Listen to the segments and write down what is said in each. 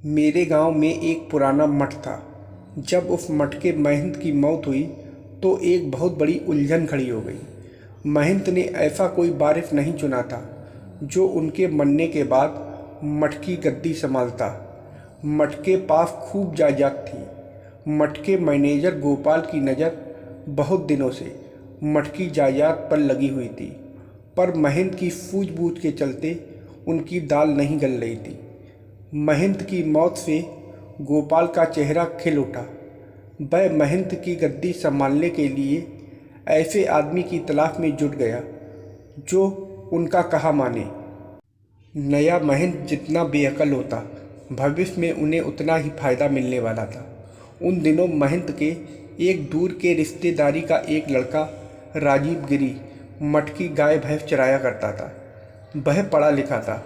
मेरे गांव में एक पुराना मठ था। जब उस मठ के महंत की मौत हुई तो एक बहुत बड़ी उलझन खड़ी हो गई। महंत ने ऐसा कोई वारिस नहीं चुना था जो उनके मरने के बाद मठ की गद्दी संभालता। मठ के पास खूब जायदाद थी। मठ के मैनेजर गोपाल की नज़र बहुत दिनों से मठ की जायदाद पर लगी हुई थी, पर महंत की सूझबूझ के चलते उनकी दाल नहीं गल रही थी। महंत की मौत से गोपाल का चेहरा खिल उठा। वह महंत की गद्दी संभालने के लिए ऐसे आदमी की तलाश में जुट गया जो उनका कहा माने। नया महंत जितना बेअकल होता, भविष्य में उन्हें उतना ही फायदा मिलने वाला था। उन दिनों महंत के एक दूर के रिश्तेदारी का एक लड़का राजीव गिरी मठ की गाय भैंस चराया करता था। वह पढ़ा लिखा था,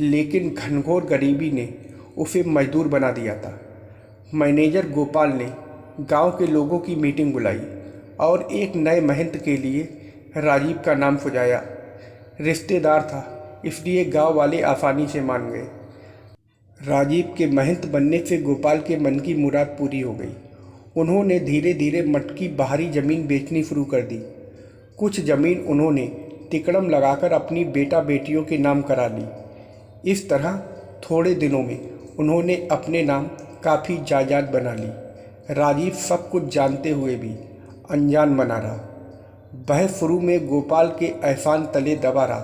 लेकिन घनघोर गरीबी ने उसे मजदूर बना दिया था। मैनेजर गोपाल ने गांव के लोगों की मीटिंग बुलाई और एक नए महंत के लिए राजीव का नाम सुझाया। रिश्तेदार था, इसलिए गांव वाले आसानी से मान गए। राजीव के महंत बनने से गोपाल के मन की मुराद पूरी हो गई। उन्होंने धीरे धीरे मठ की बाहरी ज़मीन बेचनी शुरू कर दी। कुछ ज़मीन उन्होंने तिकड़म लगाकर अपनी बेटा बेटियों के नाम करा ली। इस तरह थोड़े दिनों में उन्होंने अपने नाम काफ़ी जायदाद बना ली। राजीव सब कुछ जानते हुए भी अनजान बना रहा। वह शुरू में गोपाल के एहसान तले दबा रहा,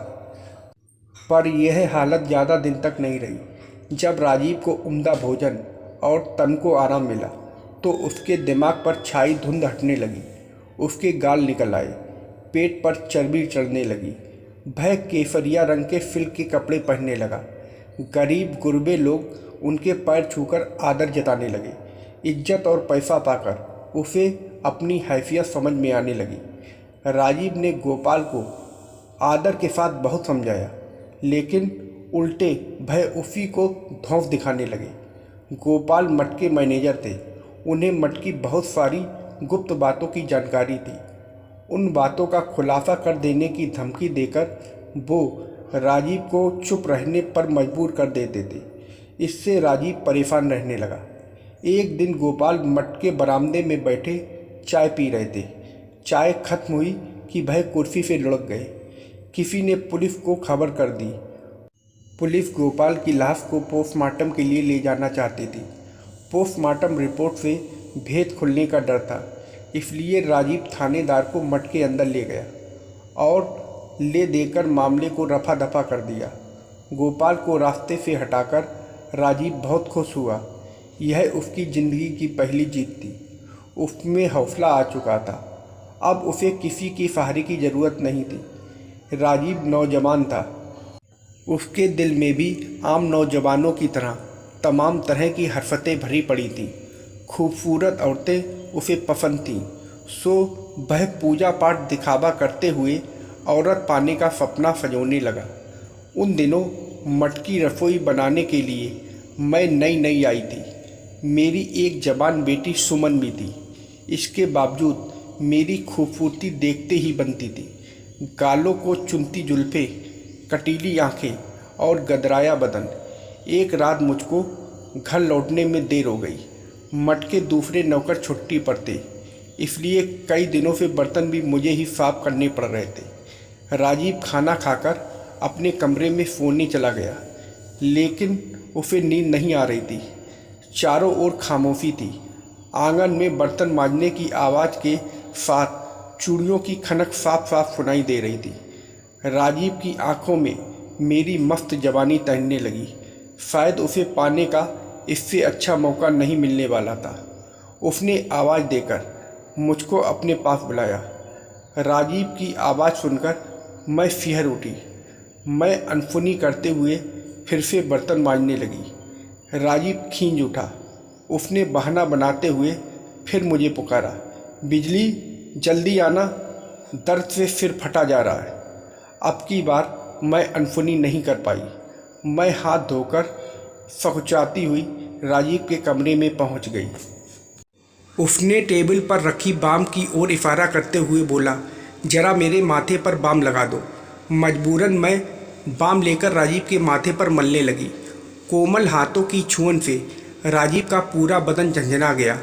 पर यह हालत ज़्यादा दिन तक नहीं रही। जब राजीव को उम्दा भोजन और तन को आराम मिला तो उसके दिमाग पर छाई धुंध हटने लगी। उसके गाल निकल आए, पेट पर चर्बी चढ़ने लगी। वह केसरिया रंग के सिल्क के कपड़े पहनने लगा। गरीब गुरबे लोग उनके पैर छूकर आदर जताने लगे। इज्जत और पैसा पाकर उसे अपनी हैसियत समझ में आने लगी। राजीव ने गोपाल को आदर के साथ बहुत समझाया, लेकिन उल्टे वह उसी को धौंस दिखाने लगे। गोपाल मठ के मैनेजर थे। उन्हें मठ की बहुत सारी गुप्त बातों की जानकारी थी। उन बातों का खुलासा कर देने की धमकी देकर वो राजीव को चुप रहने पर मजबूर कर देते थे। इससे राजीव परेशान रहने लगा। एक दिन गोपाल मठ के बरामदे में बैठे चाय पी रहे थे। चाय खत्म हुई कि वह कुर्सी से लुढ़क गए। किसी ने पुलिस को खबर कर दी। पुलिस गोपाल की लाश को पोस्टमार्टम के लिए ले जाना चाहती थी। पोस्टमार्टम रिपोर्ट से भेद खुलने का डर था, इसलिए राजीव थानेदार को मठ के अंदर ले गया और ले देकर मामले को रफा दफा कर दिया। गोपाल को रास्ते से हटाकर राजीव बहुत खुश हुआ। यह उसकी ज़िंदगी की पहली जीत थी। उसमें हौसला आ चुका था। अब उसे किसी की सहारे की ज़रूरत नहीं थी। राजीव नौजवान था। उसके दिल में भी आम नौजवानों की तरह तमाम तरह की हरकतें भरी पड़ी थीं। खूबसूरत औरतें उसे पसंद थीं, सो वह पूजा पाठ दिखावा करते हुए औरत पाने का सपना सजोने लगा। उन दिनों मठ की रसोई बनाने के लिए मैं नई नई आई थी। मेरी एक जवान बेटी सुमन भी थी। इसके बावजूद मेरी खूबसूरती देखते ही बनती थी। गालों को चुनती जुल्फें, कटीली आंखें और गदराया बदन। एक रात मुझको घर लौटने में देर हो गई। मठ के दूसरे नौकर छुट्टी पर थे, इसलिए कई दिनों से बर्तन भी मुझे ही साफ करने पड़ रहे थे। राजीव खाना खाकर अपने कमरे में सोने चला गया, लेकिन उसे नींद नहीं आ रही थी। चारों ओर खामोशी थी। आंगन में बर्तन मांजने की आवाज़ के साथ चूड़ियों की खनक साफ साफ सुनाई दे रही थी। राजीव की आंखों में मेरी मस्त जवानी तैरने लगी। शायद उसे पाने का इससे अच्छा मौका नहीं मिलने वाला था। उसने आवाज़ देकर मुझको अपने पास बुलाया। राजीव की आवाज़ सुनकर मैं सिहर उठी। मैं अनसुनी करते हुए फिर से बर्तन मांजने लगी। राजीव खींच उठा। उसने बहाना बनाते हुए फिर मुझे पुकारा, बिजली जल्दी आना, दर्द से सिर फटा जा रहा है। अब की बार मैं अनसुनी नहीं कर पाई। मैं हाथ धोकर सकुचाती हुई राजीव के कमरे में पहुंच गई। उसने टेबल पर रखी बाम की ओर इशारा करते हुए बोला, जरा मेरे माथे पर बाम लगा दो। मजबूरन मैं बाम लेकर राजीव के माथे पर मलने लगी। कोमल हाथों की छुअन से राजीव का पूरा बदन झंझना गया।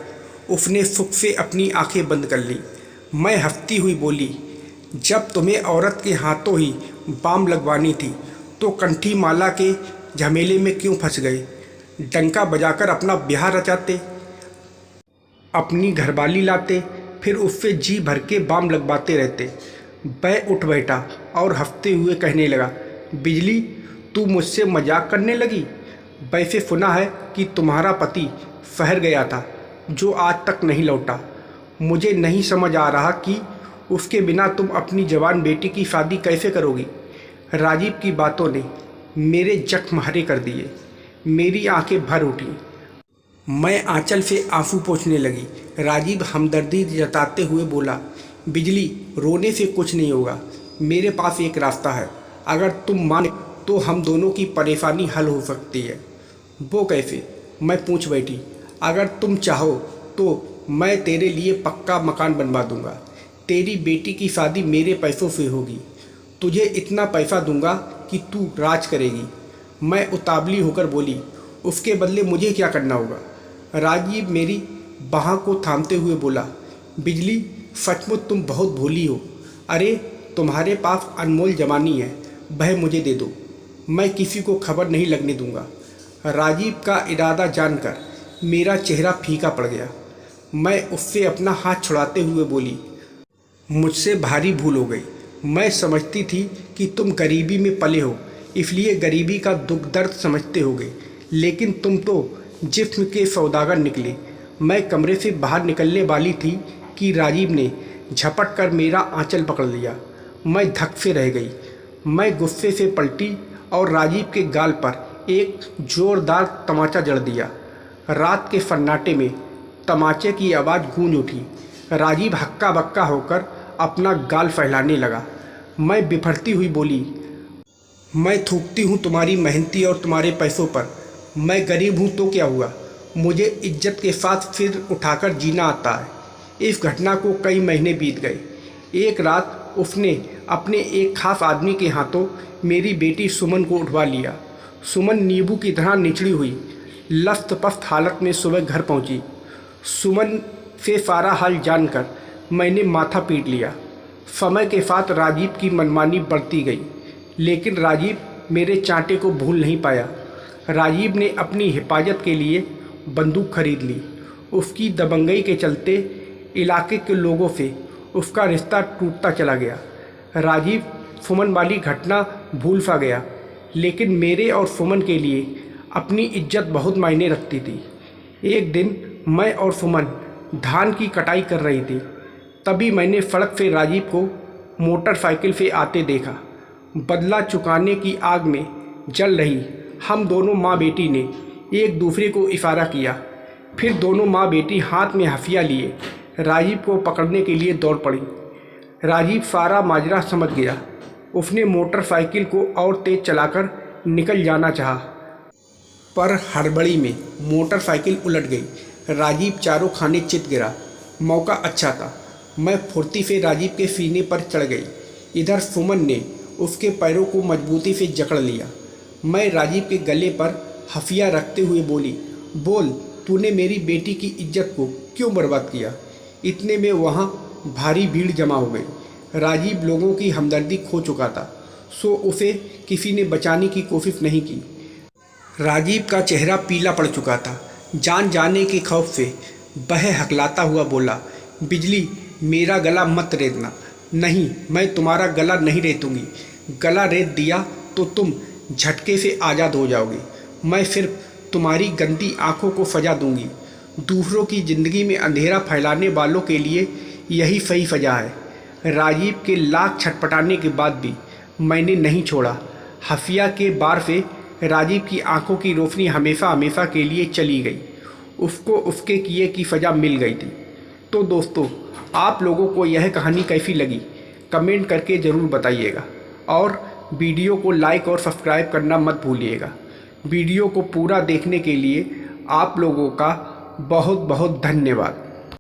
उसने सुख से अपनी आंखें बंद कर ली। मैं हंसती हुई बोली, जब तुम्हें औरत के हाथों ही बाम लगवानी थी तो कंठी माला के झमेले में क्यों फंस गए? डंका बजाकर अपना ब्याह रचाते, अपनी घरवाली लाते, फिर उससे जी भर के बाम लगवाते रहते। वह उठ बैठा और हंसते हुए कहने लगा, बिजली, तू मुझसे मजाक करने लगी? वैसे सुना है कि तुम्हारा पति शहर गया था जो आज तक नहीं लौटा। मुझे नहीं समझ आ रहा कि उसके बिना तुम अपनी जवान बेटी की शादी कैसे करोगी। राजीव की बातों ने मेरे जख्म हरे कर दिए। मेरी आंखें भर उठी। मैं आंचल से आंसू पोंछने लगी। राजीव हमदर्दी जताते हुए बोला, बिजली, रोने से कुछ नहीं होगा। मेरे पास एक रास्ता है। अगर तुम माने तो हम दोनों की परेशानी हल हो सकती है। वो कैसे? मैं पूछ बैठी। अगर तुम चाहो तो मैं तेरे लिए पक्का मकान बनवा दूंगा। तेरी बेटी की शादी मेरे पैसों से होगी। तुझे इतना पैसा दूंगा कि तू राज करेगी। मैं उतावली होकर बोली, उसके बदले मुझे क्या करना होगा? राजीव मेरी बाह को थामते हुए बोला, बिजली, सचमुच तुम बहुत भोली हो। अरे, तुम्हारे पास अनमोल जवानी है, वह मुझे दे दो। मैं किसी को खबर नहीं लगने दूंगा। राजीव का इरादा जानकर मेरा चेहरा फीका पड़ गया। मैं उससे अपना हाथ छुड़ाते हुए बोली, मुझसे भारी भूल हो गई। मैं समझती थी कि तुम गरीबी में पले हो, इसलिए गरीबी का दुख दर्द समझते होगे, लेकिन तुम तो जिस्म के सौदागर निकले। मैं कमरे से बाहर निकलने वाली थी कि राजीव ने झपट कर मेरा आंचल पकड़ लिया। मैं धक से रह गई। मैं गुस्से से पलटी और राजीव के गाल पर एक जोरदार तमाचा जड़ दिया। रात के सन्नाटे में तमाचे की आवाज़ गूंज उठी। राजीव हक्का बक्का होकर अपना गाल फैलाने लगा। मैं बिफरती हुई बोली, मैं थूकती हूँ तुम्हारी मेहनती और तुम्हारे पैसों पर। मैं गरीब हूँ तो क्या हुआ? मुझे इज्जत के साथ सिर उठाकर जीना आता है। इस घटना को कई महीने बीत गए। एक रात उसने अपने एक खास आदमी के हाथों मेरी बेटी सुमन को उठवा लिया। सुमन नींबू की तरह निचड़ी हुई लस्त पस्त हालत में सुबह घर पहुंची। सुमन से सारा हाल जानकर मैंने माथा पीट लिया। समय के साथ राजीव की मनमानी बढ़ती गई, लेकिन राजीव मेरे चांटे को भूल नहीं पाया। राजीव ने अपनी हिफाजत के लिए बंदूक खरीद ली। उसकी दबंगई के चलते इलाके के लोगों से उसका रिश्ता टूटता चला गया। राजीव सुमन वाली घटना भूल सा गया, लेकिन मेरे और सुमन के लिए अपनी इज्जत बहुत मायने रखती थी। एक दिन मैं और सुमन धान की कटाई कर रही थी, तभी मैंने सड़क से राजीव को मोटरसाइकिल से आते देखा। बदला चुकाने की आग में जल रही हम दोनों माँ बेटी ने एक दूसरे को इशारा किया। फिर दोनों माँ बेटी हाथ में हथियार लिए राजीव को पकड़ने के लिए दौड़ पड़ी। राजीव सारा माजरा समझ गया। उसने मोटरसाइकिल को और तेज चलाकर निकल जाना चाहा, पर हड़बड़ी में मोटरसाइकिल उलट गई। राजीव चारों खाने चित गिरा। मौका अच्छा था। मैं फुर्ती से राजीव के सीने पर चढ़ गई। इधर सुमन ने उसके पैरों को मजबूती से जकड़ लिया। मैं राजीव के गले पर हथियार रखते हुए बोली, बोल, तूने मेरी बेटी की इज्जत को क्यों बर्बाद किया? इतने में वहाँ भारी भीड़ जमा हो गई। राजीव लोगों की हमदर्दी खो चुका था, सो उसे किसी ने बचाने की कोशिश नहीं की। राजीव का चेहरा पीला पड़ चुका था। जान जाने के खौफ से वह हकलाता हुआ बोला, बिजली, मेरा गला मत रेतना। नहीं, मैं तुम्हारा गला नहीं रेतूंगी। गला रेत दिया तो तुम झटके से आज़ाद हो जाओगे। मैं सिर्फ तुम्हारी गंदी आंखों को सजा दूंगी। दूसरों की ज़िंदगी में अंधेरा फैलाने वालों के लिए यही सही सजा है। राजीव के लाख छटपटाने के बाद भी मैंने नहीं छोड़ा। हफिया के बार से राजीव की आंखों की रोशनी हमेशा हमेशा के लिए चली गई। उसको उसके किए की सज़ा मिल गई थी। तो दोस्तों, आप लोगों को यह कहानी कैसी लगी कमेंट करके ज़रूर बताइएगा, और वीडियो को लाइक और सब्सक्राइब करना मत भूलिएगा। वीडियो को पूरा देखने के लिए आप लोगों का बहुत बहुत धन्यवाद।